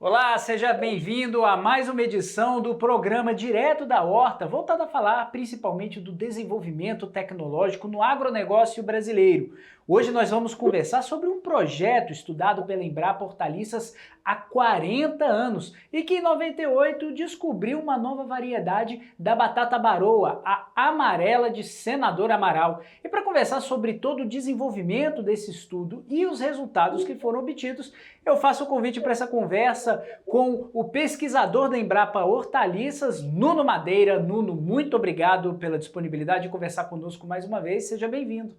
Olá, seja bem-vindo a mais uma edição do programa Direto da Horta, voltado a falar principalmente do desenvolvimento tecnológico no agronegócio brasileiro. Hoje nós vamos conversar sobre um projeto estudado pela Embrapa Hortaliças há 40 anos e que em 98 descobriu uma nova variedade da batata baroa, a amarela de Senador Amaral. E para conversar sobre todo o desenvolvimento desse estudo e os resultados que foram obtidos, eu faço o convite para essa conversa com o pesquisador da Embrapa Hortaliças, Nuno Madeira. Nuno, muito obrigado pela disponibilidade de conversar conosco mais uma vez. Seja bem-vindo.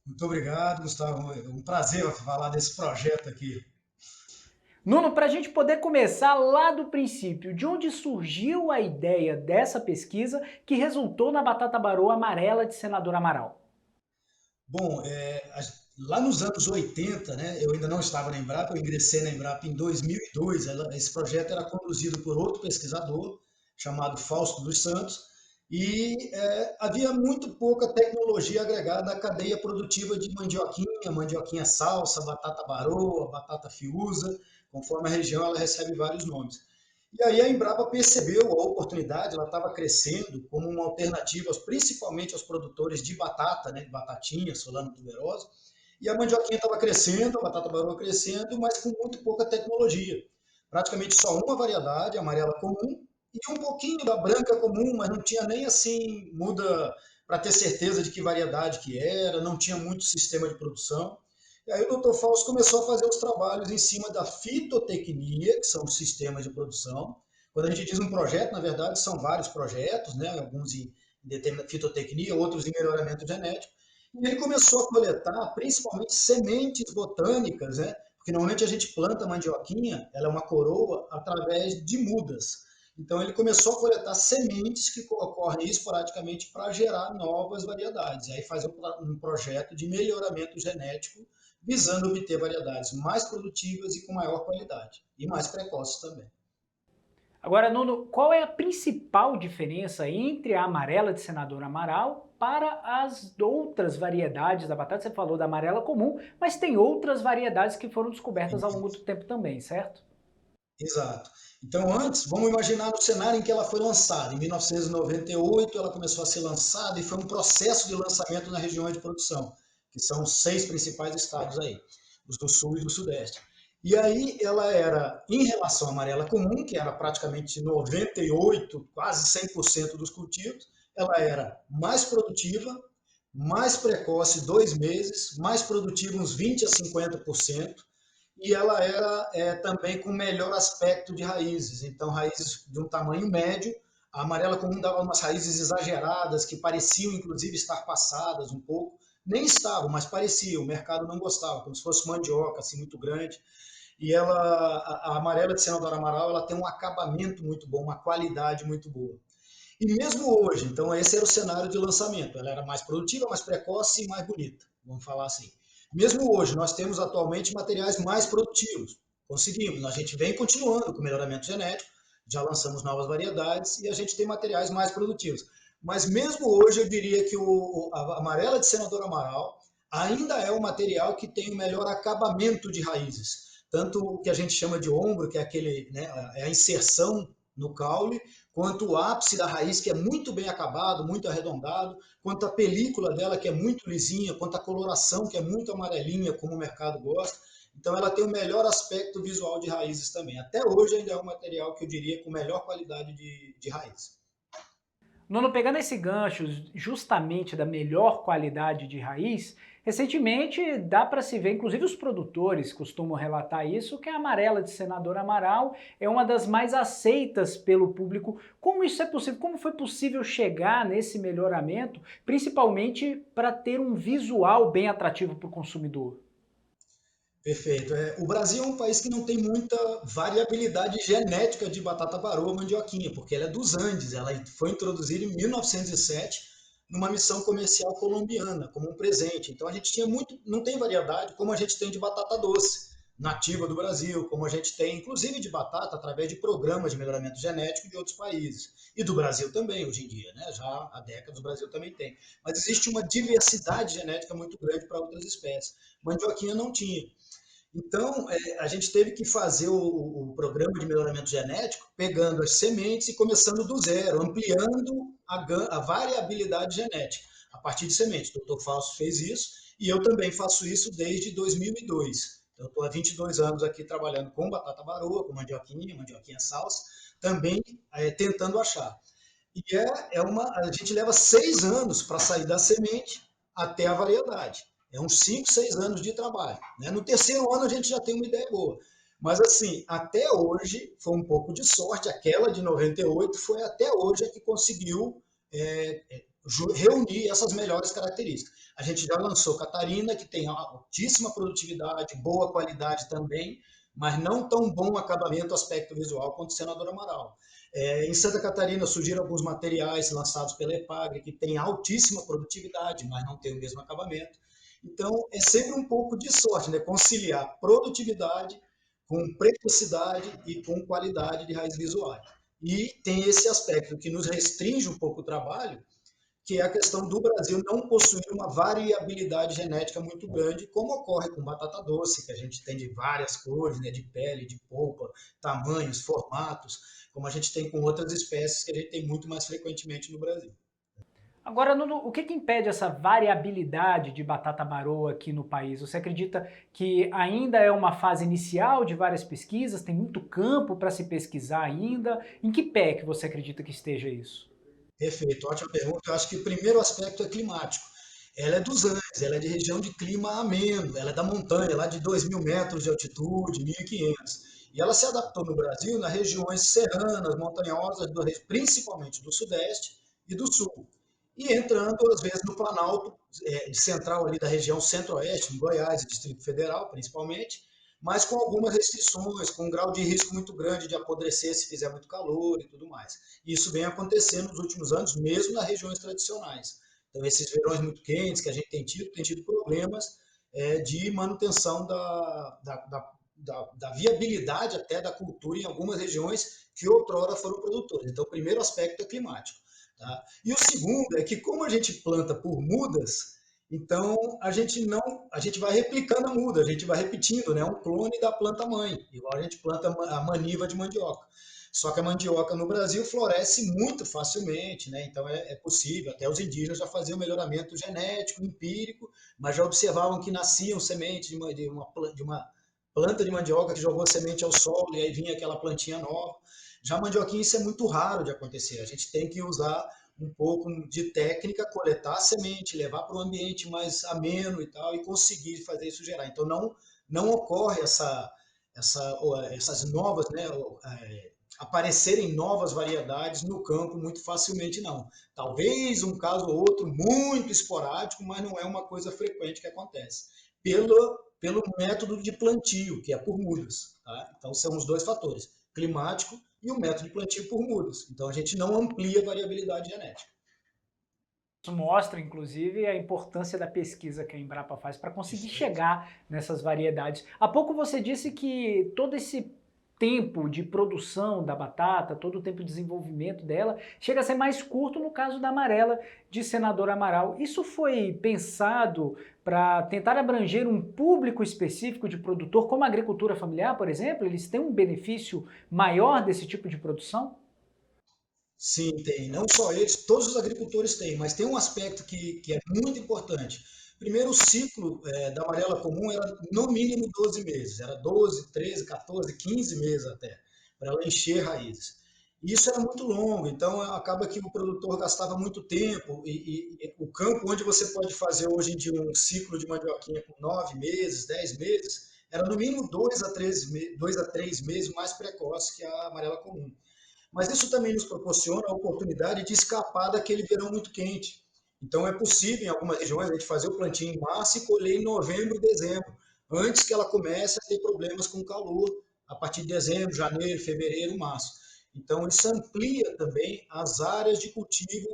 Muito obrigado, Gustavo. É um prazer falar desse projeto aqui. Nuno, para a gente poder começar lá do princípio, de onde surgiu a ideia dessa pesquisa que resultou na batata baroa amarela de Senador Amaral? Bom, lá nos anos 80, né, eu ainda não estava na Embrapa, eu ingressei na Embrapa em 2002. Esse projeto era conduzido por outro pesquisador chamado Fausto dos Santos e havia muito pouca tecnologia agregada à cadeia produtiva de mandioquinha salsa, batata baroa, batata fiuza, conforme a região ela recebe vários nomes. E aí a Embrapa percebeu a oportunidade, ela estava crescendo como uma alternativa, principalmente aos produtores de batata, né, de batatinha, solano tuberosa, e a mandioquinha estava crescendo, a batata baroa crescendo, mas com muito pouca tecnologia. Praticamente só uma variedade, a amarela comum, e um pouquinho da branca comum, mas não tinha nem assim muda para ter certeza de que variedade que era, não tinha muito sistema de produção. E aí o Dr. Fausto começou a fazer os trabalhos em cima da fitotecnia, que são os sistemas de produção. Quando a gente diz um projeto, na verdade, são vários projetos, né? Alguns em fitotecnia, outros em melhoramento genético. E ele começou a coletar principalmente sementes botânicas, né? Porque normalmente a gente planta mandioquinha, ela é uma coroa, através de mudas. Então ele começou a coletar sementes que ocorrem esporadicamente para gerar novas variedades. E aí fazer um projeto de melhoramento genético visando obter variedades mais produtivas e com maior qualidade, e mais precoces também. Agora, Nuno, qual é a principal diferença entre a amarela de Senador Amaral para as outras variedades da batata? Você falou da amarela comum, mas tem outras variedades que foram descobertas ao longo do tempo também, certo? Exato. Então, antes, vamos imaginar no cenário em que ela foi lançada. Em 1998, ela começou a ser lançada e foi um processo de lançamento nas regiões de produção, que são os 6 principais estados aí, os do Sul e do Sudeste. E aí ela era, em relação à amarela comum, que era praticamente 98, quase 100% dos cultivos, ela era mais produtiva, mais precoce 2 meses, mais produtiva uns 20 a 50%, e ela era também com melhor aspecto de raízes. Então, raízes de um tamanho médio. A amarela comum dava umas raízes exageradas, que pareciam, inclusive, estar passadas um pouco. Nem estavam, mas pareciam. O mercado não gostava, como se fosse mandioca, assim, muito grande. E a amarela de Senador Amaral, ela tem um acabamento muito bom, uma qualidade muito boa. E mesmo hoje, então esse era o cenário de lançamento. Ela era mais produtiva, mais precoce e mais bonita, vamos falar assim. Mesmo hoje, nós temos atualmente materiais mais produtivos. Conseguimos, a gente vem continuando com o melhoramento genético, já lançamos novas variedades e a gente tem materiais mais produtivos. Mas mesmo hoje, eu diria que a amarela de Senador Amaral ainda é o material que tem o melhor acabamento de raízes. Tanto o que a gente chama de ombro, que é aquele, né, é a inserção no caule, quanto o ápice da raiz, que é muito bem acabado, muito arredondado, quanto a película dela, que é muito lisinha, quanto a coloração, que é muito amarelinha, como o mercado gosta. Então, ela tem o melhor aspecto visual de raízes também. Até hoje, ainda é um material que eu diria com melhor qualidade de raiz. Nuno, pegando esse gancho justamente da melhor qualidade de raiz, recentemente dá para se ver, inclusive os produtores costumam relatar isso, que a amarela de Senador Amaral é uma das mais aceitas pelo público. Como isso é possível? Como foi possível chegar nesse melhoramento, principalmente para ter um visual bem atrativo para o consumidor? Perfeito. O Brasil é um país que não tem muita variabilidade genética de batata baroa mandioquinha, porque ela é dos Andes. Ela foi introduzida em 1907 numa missão comercial colombiana, como um presente. Então a gente tinha muito, não tem variedade como a gente tem de batata doce, nativa do Brasil, como a gente tem, inclusive de batata, através de programas de melhoramento genético de outros países. E do Brasil também, hoje em dia, né? Já há décadas o Brasil também tem. Mas existe uma diversidade genética muito grande para outras espécies. Mandioquinha não tinha. Então, a gente teve que fazer o programa de melhoramento genético pegando as sementes e começando do zero, ampliando a variabilidade genética a partir de sementes. O Dr. Fausto fez isso e eu também faço isso desde 2002. Então, eu estou há 22 anos aqui trabalhando com batata baroa, com mandioquinha salsa, também tentando achar. E a gente leva 6 anos para sair da semente até a variedade. É uns 5, 6 anos de trabalho. Né? No terceiro ano a gente já tem uma ideia boa. Mas assim, até hoje foi um pouco de sorte. Aquela de 98 foi até hoje a que conseguiu é, reunir essas melhores características. A gente já lançou Catarina, que tem altíssima produtividade, boa qualidade também, mas não tão bom acabamento, aspecto visual quanto o Senador Amaral. Em Santa Catarina surgiram alguns materiais lançados pela Epagre que têm altíssima produtividade, mas não tem o mesmo acabamento. Então, é sempre um pouco de sorte, né? Conciliar produtividade com precocidade e com qualidade de raiz visual. E tem esse aspecto que nos restringe um pouco o trabalho, que é a questão do Brasil não possuir uma variabilidade genética muito grande, como ocorre com batata doce, que a gente tem de várias cores, né, de pele, de polpa, tamanhos, formatos, como a gente tem com outras espécies que a gente tem muito mais frequentemente no Brasil. Agora, Nuno, o que impede essa variabilidade de batata baroa aqui no país? Você acredita que ainda é uma fase inicial de várias pesquisas, tem muito campo para se pesquisar ainda? Em que pé que você acredita que esteja isso? Perfeito, ótima pergunta. Eu acho que o primeiro aspecto é climático. Ela é dos Andes, ela é de região de clima ameno, ela é da montanha, lá de 2.000 metros de altitude, 1.500. E ela se adaptou no Brasil nas regiões serranas, montanhosas, principalmente do Sudeste e do Sul. E entrando, às vezes, no Planalto central ali da região Centro-Oeste, em Goiás e Distrito Federal, principalmente, mas com algumas restrições, com um grau de risco muito grande de apodrecer se fizer muito calor e tudo mais. Isso vem acontecendo nos últimos anos, mesmo nas regiões tradicionais. Então, esses verões muito quentes que a gente tem tido problemas de manutenção da viabilidade até da cultura em algumas regiões que outrora foram produtoras. Então, o primeiro aspecto é climático. Tá? E o segundo é que, como a gente planta por mudas, então a gente vai replicando a muda, a gente vai repetindo, né? Um clone da planta mãe, igual a gente planta a maniva de mandioca. Só que a mandioca no Brasil floresce muito facilmente, né? Então é possível. Até os indígenas já faziam melhoramento genético, empírico, mas já observavam que nasciam sementes de uma planta de mandioca que jogou semente ao solo e aí vinha aquela plantinha nova. Já a mandioquinha, isso é muito raro de acontecer. A gente tem que usar um pouco de técnica, coletar a semente, levar para um ambiente mais ameno e tal, e conseguir fazer isso gerar. Então, não ocorre essas novas, né, aparecerem novas variedades no campo muito facilmente, não. Talvez um caso ou outro muito esporádico, mas não é uma coisa frequente que acontece. Pelo método de plantio, que é por mudas. Tá? Então, são os dois fatores, climático e o método de plantio por mudas. Então, a gente não amplia a variabilidade genética. Isso mostra, inclusive, a importância da pesquisa que a Embrapa faz para conseguir Perfeito. chegar nessas variedades. Há pouco você disse que todo esse tempo de produção da batata, todo o tempo de desenvolvimento dela, chega a ser mais curto no caso da amarela de Senador Amaral. Isso foi pensado para tentar abranger um público específico de produtor, como a agricultura familiar, por exemplo? Eles têm um benefício maior desse tipo de produção? Sim, tem. Não só eles, todos os agricultores têm, mas tem um aspecto que é muito importante. Primeiro, o ciclo da amarela comum era no mínimo 12 meses, era 12, 13, 14, 15 meses até, para ela encher raízes. E isso era muito longo, então acaba que o produtor gastava muito tempo, e o campo onde você pode fazer hoje em dia um ciclo de mandioquinha com 9 meses, 10 meses, era no mínimo 2 a 3 meses mais precoce que a amarela comum. Mas isso também nos proporciona a oportunidade de escapar daquele verão muito quente. Então é possível em algumas regiões a gente fazer o plantio em março e colher em novembro, dezembro, antes que ela comece a ter problemas com o calor a partir de dezembro, janeiro, fevereiro, março. Então isso amplia também as áreas de cultivo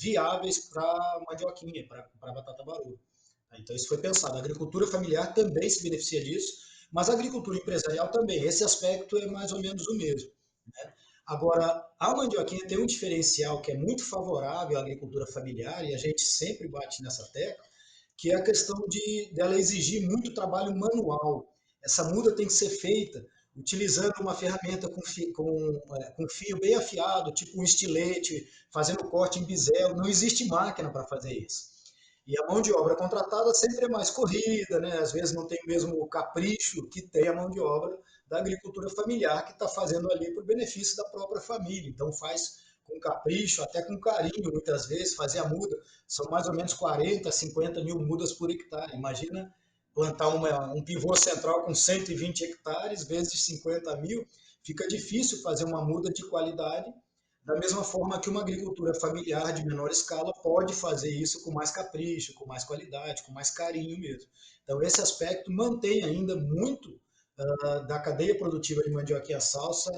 viáveis para mandioquinha, para batata baroa. Então isso foi pensado. A agricultura familiar também se beneficia disso, mas a agricultura empresarial também. Esse aspecto é mais ou menos o mesmo. Né? Agora, a mandioquinha tem um diferencial que é muito favorável à agricultura familiar, e a gente sempre bate nessa tecla, que é a questão dela exigir muito trabalho manual. essa muda tem que ser feita utilizando uma ferramenta com fio bem afiado, tipo um estilete, fazendo corte em bisel. Não existe máquina para fazer isso. E a mão de obra contratada sempre é mais corrida, né? Às vezes não tem o mesmo capricho que tem a mão de obra da agricultura familiar, que está fazendo ali por benefício da própria família. Então faz com capricho, até com carinho, muitas vezes, fazer a muda. São mais ou menos 40, 50 mil mudas por hectare. Imagina plantar um pivô central com 120 hectares, vezes 50 mil, fica difícil fazer uma muda de qualidade, da mesma forma que uma agricultura familiar de menor escala pode fazer isso com mais capricho, com mais qualidade, com mais carinho mesmo. Então, esse aspecto mantém ainda muito da cadeia produtiva de mandioca e a salsa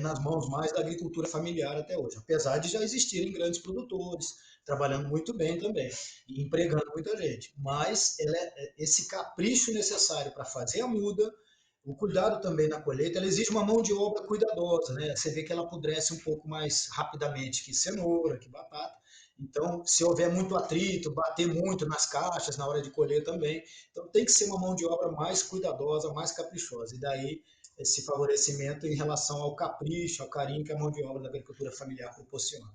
nas mãos mais da agricultura familiar até hoje, apesar de já existirem grandes produtores, trabalhando muito bem também, e empregando muita gente. Mas esse capricho necessário para fazer a muda, o cuidado também na colheita, ela exige uma mão de obra cuidadosa, né? Você vê que ela apodrece um pouco mais rapidamente que cenoura, que batata. Então, se houver muito atrito, bater muito nas caixas na hora de colher também. Então, tem que ser uma mão de obra mais cuidadosa, mais caprichosa. E daí, esse favorecimento em relação ao capricho, ao carinho que a mão de obra da agricultura familiar proporciona.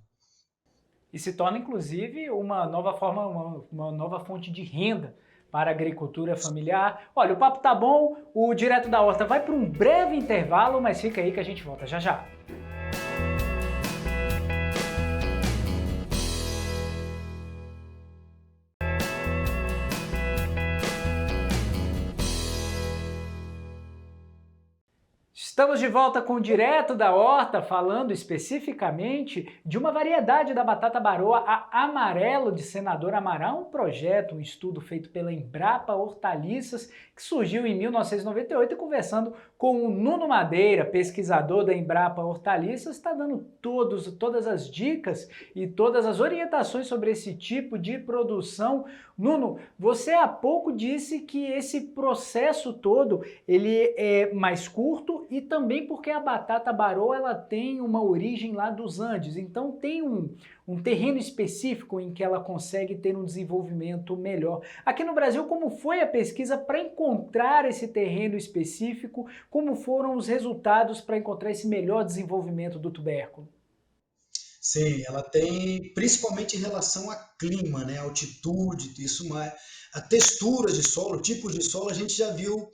E se torna, inclusive, uma nova forma, uma nova fonte de renda para a agricultura familiar. Olha, o papo tá bom, o Direto da Horta vai para um breve intervalo, mas fica aí que a gente volta já já. Estamos de volta com o Direto da Horta, falando especificamente de uma variedade da batata baroa, a amarelo de Senador Amaral, um projeto, um estudo feito pela Embrapa Hortaliças, que surgiu em 1998, e conversando com o Nuno Madeira, pesquisador da Embrapa Hortaliças, está dando todas as dicas e todas as orientações sobre esse tipo de produção. Nuno, você há pouco disse que esse processo todo ele é mais curto e também porque a batata baroa ela tem uma origem lá dos Andes, então tem um terreno específico em que ela consegue ter um desenvolvimento melhor. Aqui no Brasil, como foi a pesquisa para encontrar esse terreno específico? Como foram os resultados para encontrar esse melhor desenvolvimento do tubérculo? Sim, ela tem, principalmente em relação a clima, né, altitude, a textura de solo, tipo de solo, a gente já viu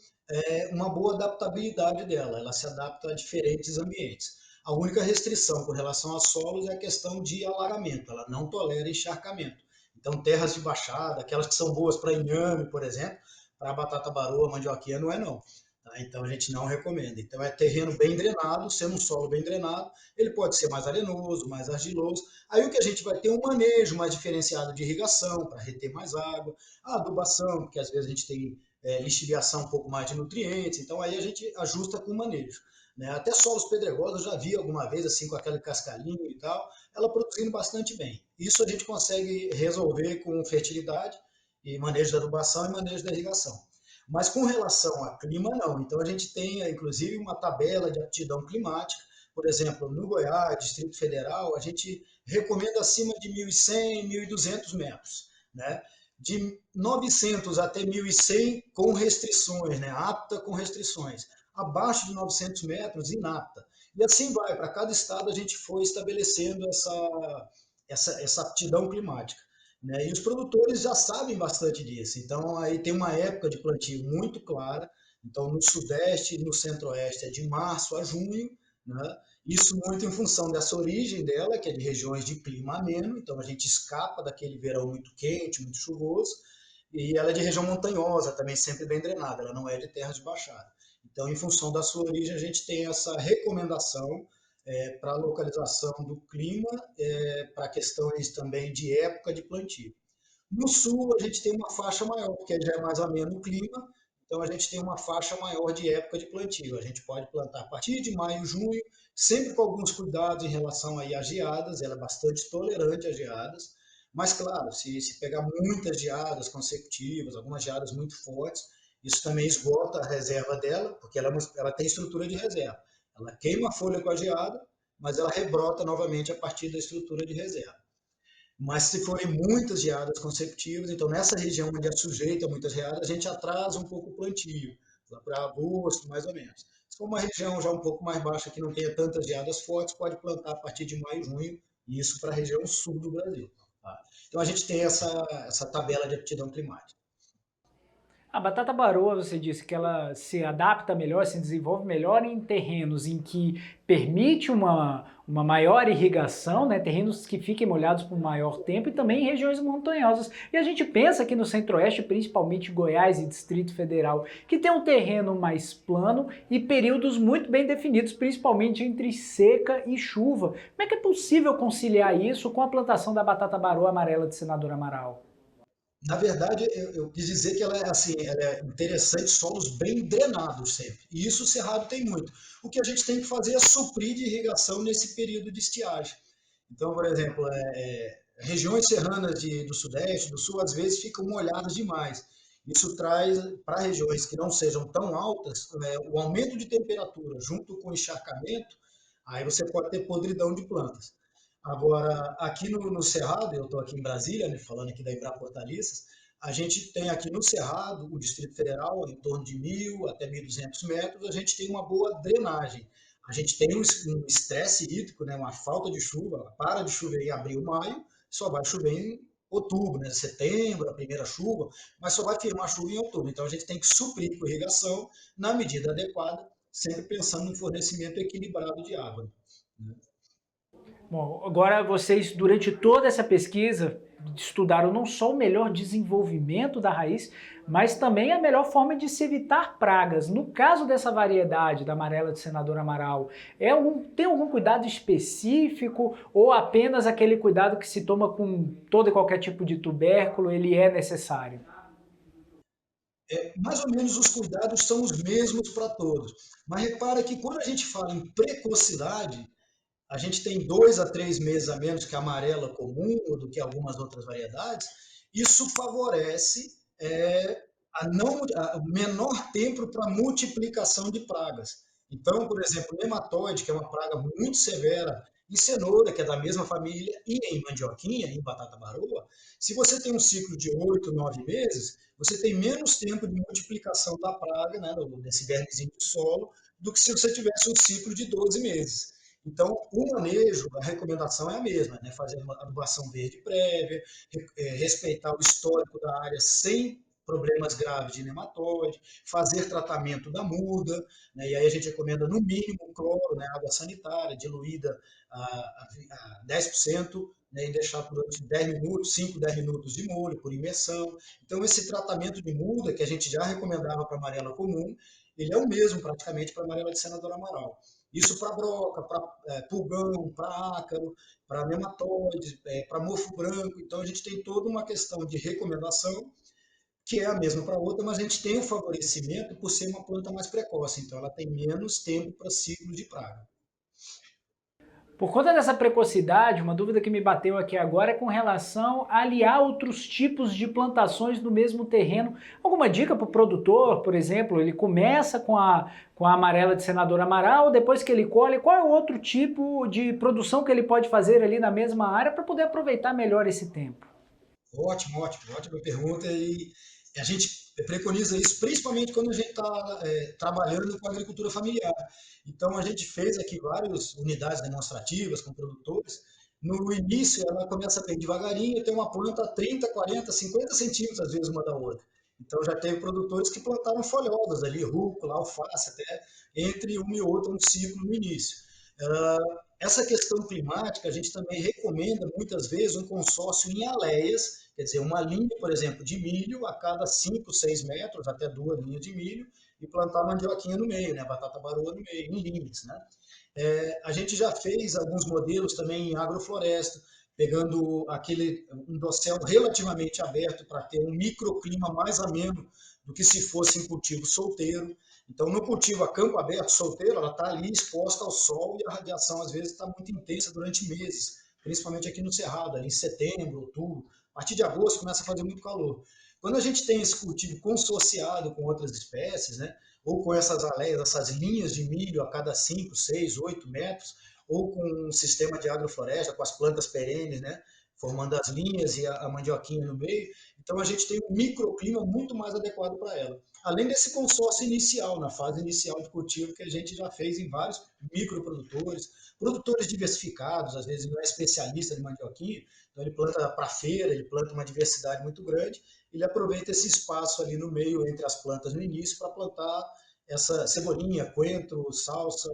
uma boa adaptabilidade dela, ela se adapta a diferentes ambientes. A única restrição com relação a solos é a questão de alagamento, ela não tolera encharcamento. Então, terras de baixada, aquelas que são boas para inhame, por exemplo, para batata baroa, mandioquinha, não é não. Tá? Então, a gente não recomenda. Então, é terreno bem drenado, sendo um solo bem drenado, ele pode ser mais arenoso, mais argiloso. Aí o que a gente vai ter um manejo mais diferenciado de irrigação, para reter mais água, a adubação, porque às vezes a gente tem lixiviação um pouco mais de nutrientes, então aí a gente ajusta com o manejo. Né? Até solos pedregosos eu já vi alguma vez, assim, com aquele cascalhinho e tal, ela produzindo bastante bem. Isso a gente consegue resolver com fertilidade e manejo da adubação e manejo da irrigação. Mas com relação a clima, não. Então a gente tem, inclusive, uma tabela de aptidão climática. Por exemplo, no Goiás, Distrito Federal, a gente recomenda acima de 1.100, 1.200 metros. Né? De 900 até 1.100 com restrições, né? Apta com restrições. Abaixo de 900 metros, inapta. E assim vai, para cada estado a gente foi estabelecendo essa aptidão climática. Né? E os produtores já sabem bastante disso. Então, aí tem uma época de plantio muito clara. Então, no Sudeste e no Centro-Oeste é de março a junho. Né? Isso muito em função dessa origem dela, que é de regiões de clima ameno. Então, a gente escapa daquele verão muito quente, muito chuvoso. E ela é de região montanhosa, também sempre bem drenada. Ela não é de terra de baixada. Então, em função da sua origem, a gente tem essa recomendação para a localização do clima, para questões também de época de plantio. No sul, a gente tem uma faixa maior, porque já é mais ameno o clima, então a gente tem uma faixa maior de época de plantio. A gente pode plantar a partir de maio, junho, sempre com alguns cuidados em relação aí às geadas, ela é bastante tolerante às geadas, mas claro, se pegar muitas geadas consecutivas, algumas geadas muito fortes, isso também esgota a reserva dela, porque ela tem estrutura de reserva. Ela queima a folha com a geada, mas ela rebrota novamente a partir da estrutura de reserva. Mas se forem muitas geadas consecutivas, então nessa região onde é sujeita a muitas geadas, a gente atrasa um pouco o plantio, lá para agosto, mais ou menos. Se for uma região já um pouco mais baixa, que não tenha tantas geadas fortes, pode plantar a partir de maio, junho, e isso para a região sul do Brasil. Tá? Então a gente tem essa tabela de aptidão climática. A batata baroa, você disse que ela se adapta melhor, se desenvolve melhor em terrenos em que permite uma maior irrigação, né? Terrenos que fiquem molhados por maior tempo e também em regiões montanhosas. E a gente pensa aqui no Centro-Oeste, principalmente Goiás e Distrito Federal, que tem um terreno mais plano e períodos muito bem definidos, principalmente entre seca e chuva. Como é que é possível conciliar isso com a plantação da batata baroa amarela de Senador Amaral? Na verdade, eu quis dizer que ela é assim, ela é interessante, solos bem drenados sempre. E isso o Cerrado tem muito. O que a gente tem que fazer é suprir de irrigação nesse período de estiagem. Então, por exemplo, regiões serranas do Sudeste, do Sul, às vezes ficam molhadas demais. Isso traz para regiões que não sejam tão altas, o aumento de temperatura junto com o encharcamento, aí você pode ter podridão de plantas. Agora, aqui no Cerrado, eu estou aqui em Brasília, né, falando aqui da Embrapa Hortaliças, a gente tem aqui no Cerrado, o Distrito Federal, em torno de 1.000 até 1.200 metros, a gente tem uma boa drenagem. A gente tem um estresse hídrico, né, uma falta de chuva, para de chover em abril, maio, só vai chover em outubro, né, setembro, a primeira chuva, mas só vai firmar chuva em outubro. Então a gente tem que suprir com irrigação na medida adequada, sempre pensando no fornecimento equilibrado de água, né? Bom, agora vocês, durante toda essa pesquisa, estudaram não só o melhor desenvolvimento da raiz, mas também a melhor forma de se evitar pragas. No caso dessa variedade da amarela de Senador Amaral, tem algum cuidado específico ou apenas aquele cuidado que se toma com todo e qualquer tipo de tubérculo, ele é necessário? Mais ou menos os cuidados são os mesmos para todos. Mas repara que quando a gente fala em precocidade, a gente tem 2 a 3 meses a menos que a amarela comum ou do que algumas outras variedades. Isso favorece o menor tempo para multiplicação de pragas. Então, por exemplo, nematóide, que é uma praga muito severa em cenoura, que é da mesma família, e em mandioquinha, em batata baroa, se você tem um ciclo de 8, 9 meses, você tem menos tempo de multiplicação da praga, né, desse vermezinho de solo, do que se você tivesse um ciclo de 12 meses. Então, o manejo, a recomendação é a mesma, né? Fazer uma adubação verde prévia, respeitar o histórico da área sem problemas graves de nematóide, fazer tratamento da muda, né? E aí a gente recomenda no mínimo cloro, né? Água sanitária, diluída a 10%, né? E deixar durante 10 minutos, 5, 10 minutos de molho, por imersão. Então, esse tratamento de muda, que a gente já recomendava para amarela comum, ele é o mesmo praticamente para a amarela de Senador Amaral. Isso para broca, para pulgão, para ácaro, para nematóides, para mofo branco. Então, a gente tem toda uma questão de recomendação, que é a mesma para a outra, mas a gente tem o favorecimento por ser uma planta mais precoce. Então, ela tem menos tempo para ciclo de praga. Por conta dessa precocidade, uma dúvida que me bateu aqui agora é com relação a aliar outros tipos de plantações no mesmo terreno. Alguma dica para o produtor, por exemplo, ele começa com a amarela de Senador Amaral, depois que ele colhe, qual é o outro tipo de produção que ele pode fazer ali na mesma área para poder aproveitar melhor esse tempo? Ótimo, ótimo, ótima pergunta. E a gente preconiza isso principalmente quando a gente está trabalhando com agricultura familiar. Então, a gente fez aqui várias unidades demonstrativas com produtores. No início, ela começa bem devagarinho, tem uma planta a 30, 40, 50 centímetros, às vezes, uma da outra. Então, já teve produtores que plantaram folhosas ali, rúcula, alface, até entre uma e outra, um ciclo no início. Essa questão climática, a gente também recomenda, muitas vezes, um consórcio em aleias, quer dizer, uma linha, por exemplo, de milho a cada 5, 6 metros, até 2 linhas de milho, e plantar mandioquinha no meio, né? Batata baroa no meio, em linhas, né? A gente já fez alguns modelos também em agrofloresta, pegando um dossel relativamente aberto para ter um microclima mais ameno do que se fosse em cultivo solteiro. Então, no cultivo a campo aberto, solteiro, ela está ali exposta ao sol e a radiação, às vezes, está muito intensa durante meses, principalmente aqui no Cerrado, ali em setembro, outubro. A partir de agosto começa a fazer muito calor. Quando a gente tem esse cultivo consociado com outras espécies, né, ou com essas aleias, essas linhas de milho a cada 5, 6, 8 metros, ou com um sistema de agrofloresta, com as plantas perenes, né, formando as linhas e a mandioquinha no meio. Então, a gente tem um microclima muito mais adequado para ela. Além desse consórcio inicial, na fase inicial de cultivo, que a gente já fez em vários microprodutores, produtores diversificados, às vezes não é especialista de mandioquinha, então ele planta para feira, ele planta uma diversidade muito grande, ele aproveita esse espaço ali no meio, entre as plantas no início, para plantar essa cebolinha, coentro, salsa,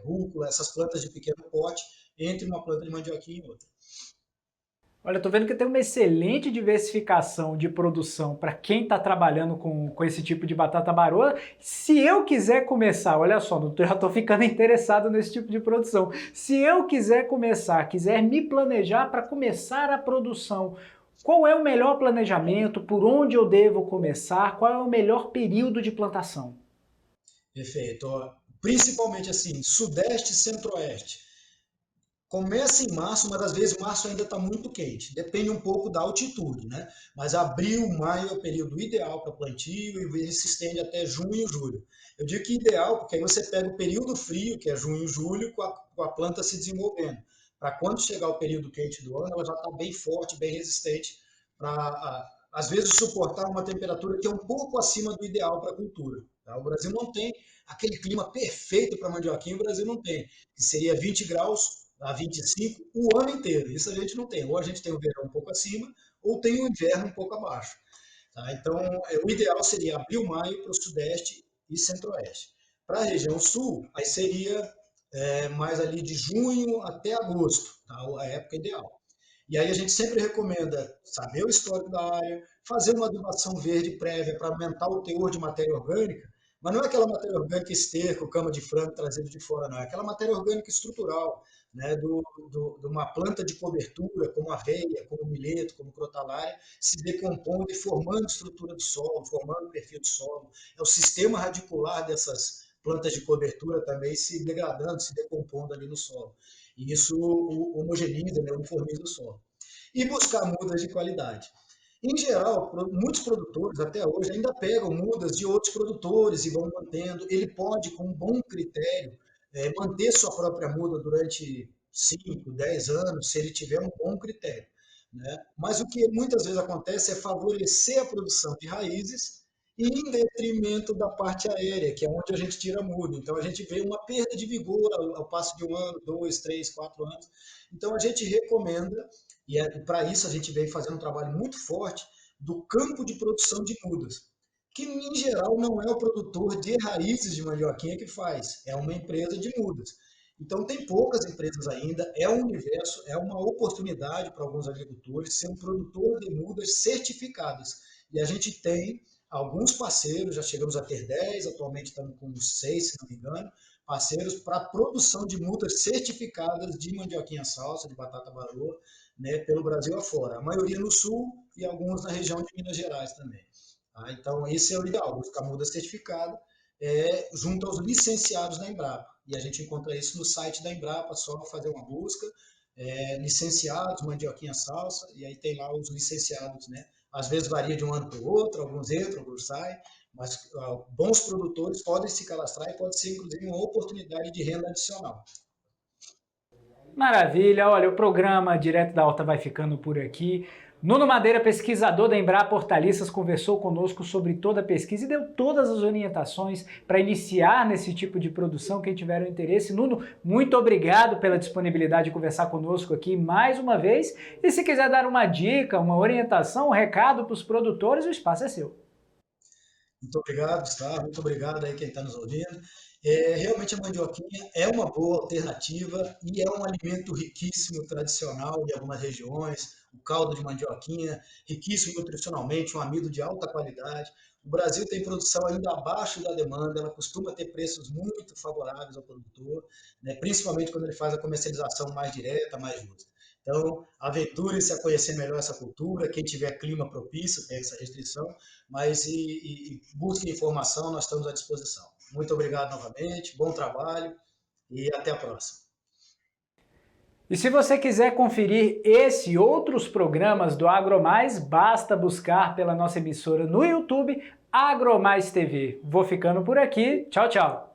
rúcula, essas plantas de pequeno porte, entre uma planta de mandioquinha e outra. Olha, eu tô vendo que tem uma excelente diversificação de produção para quem está trabalhando com esse tipo de batata baroa. Se eu quiser começar, olha só, eu já estou ficando interessado nesse tipo de produção. Se eu quiser começar, quiser me planejar para começar a produção, qual é o melhor planejamento? Por onde eu devo começar? Qual é o melhor período de plantação? Perfeito. Principalmente assim, Sudeste e Centro-Oeste. Começa em março, mas às vezes março ainda está muito quente. Depende um pouco da altitude, né? Mas abril, maio é o período ideal para plantio e ele se estende até junho, julho. Eu digo que ideal porque aí você pega o período frio, que é junho, julho, com a planta se desenvolvendo. Para quando chegar o período quente do ano, ela já está bem forte, bem resistente para, às vezes, suportar uma temperatura que é um pouco acima do ideal para a cultura. Tá? O Brasil não tem aquele clima perfeito para mandioquinha, o Brasil não tem, que seria 20 graus a 25 o ano inteiro. Isso a gente não tem. Ou a gente tem o verão um pouco acima, ou tem o inverno um pouco abaixo. Tá? Então, o ideal seria abril, maio para o Sudeste e Centro-Oeste. Para a região Sul, aí seria mais ali de junho até agosto, tá? A época ideal. E aí a gente sempre recomenda saber o histórico da área, fazer uma adubação verde prévia para aumentar o teor de matéria orgânica, mas não é aquela matéria orgânica esterco, cama de frango trazido de fora, não. É aquela matéria orgânica estrutural, né, de uma planta de cobertura, como aveia, como milheto, como crotalária, se decompondo e formando estrutura do solo, formando perfil do solo. É o sistema radicular dessas plantas de cobertura também se degradando, se decompondo ali no solo. E isso homogeneiza, né, uniformiza o solo. E buscar mudas de qualidade. Em geral, muitos produtores até hoje ainda pegam mudas de outros produtores e vão mantendo. Ele pode, com um bom critério, manter sua própria muda durante 5, 10 anos, se ele tiver um bom critério. Né? Mas o que muitas vezes acontece é favorecer a produção de raízes em detrimento da parte aérea, que é onde a gente tira muda. Então a gente vê uma perda de vigor ao passo de 1 ano, 2, 3, 4 anos. Então a gente recomenda, e para isso a gente vem fazendo um trabalho muito forte, do campo de produção de mudas, que em geral não é o produtor de raízes de mandioquinha que faz, é uma empresa de mudas. Então tem poucas empresas ainda, é um universo, é uma oportunidade para alguns agricultores ser um produtor de mudas certificadas. E a gente tem alguns parceiros, já chegamos a ter 10, atualmente estamos com 6, se não me engano, parceiros para produção de mudas certificadas de mandioquinha salsa, de batata baroa, né, pelo Brasil afora. A maioria no sul e alguns na região de Minas Gerais também. Tá? Então, esse é o ideal, buscar muda certificada junto aos licenciados da Embrapa. E a gente encontra isso no site da Embrapa, só fazer uma busca, licenciados, mandioquinha salsa, e aí tem lá os licenciados, né? Às vezes varia de um ano para o outro, alguns entram, alguns saem, mas bons produtores podem se cadastrar e pode ser, inclusive, uma oportunidade de renda adicional. Maravilha, olha, o programa Direto da Horta vai ficando por aqui. Nuno Madeira, pesquisador da Embrapa Hortaliças, conversou conosco sobre toda a pesquisa e deu todas as orientações para iniciar nesse tipo de produção, quem tiver interesse. Nuno, muito obrigado pela disponibilidade de conversar conosco aqui mais uma vez. E se quiser dar uma dica, uma orientação, um recado para os produtores, o espaço é seu. Muito obrigado, Gustavo. Muito obrigado aí quem está nos ouvindo. Realmente a mandioquinha é uma boa alternativa e é um alimento riquíssimo, tradicional de algumas regiões. O caldo de mandioquinha, riquíssimo nutricionalmente, um amido de alta qualidade. O Brasil tem produção ainda abaixo da demanda, ela costuma ter preços muito favoráveis ao produtor, né? Principalmente quando ele faz a comercialização mais direta, mais justa. Então, aventure-se a conhecer melhor essa cultura, quem tiver clima propício, tem essa restrição, mas busque informação, nós estamos à disposição. Muito obrigado novamente, bom trabalho e até a próxima. E se você quiser conferir esse e outros programas do AgroMais, basta buscar pela nossa emissora no YouTube, AgroMais TV. Vou ficando por aqui, tchau, tchau!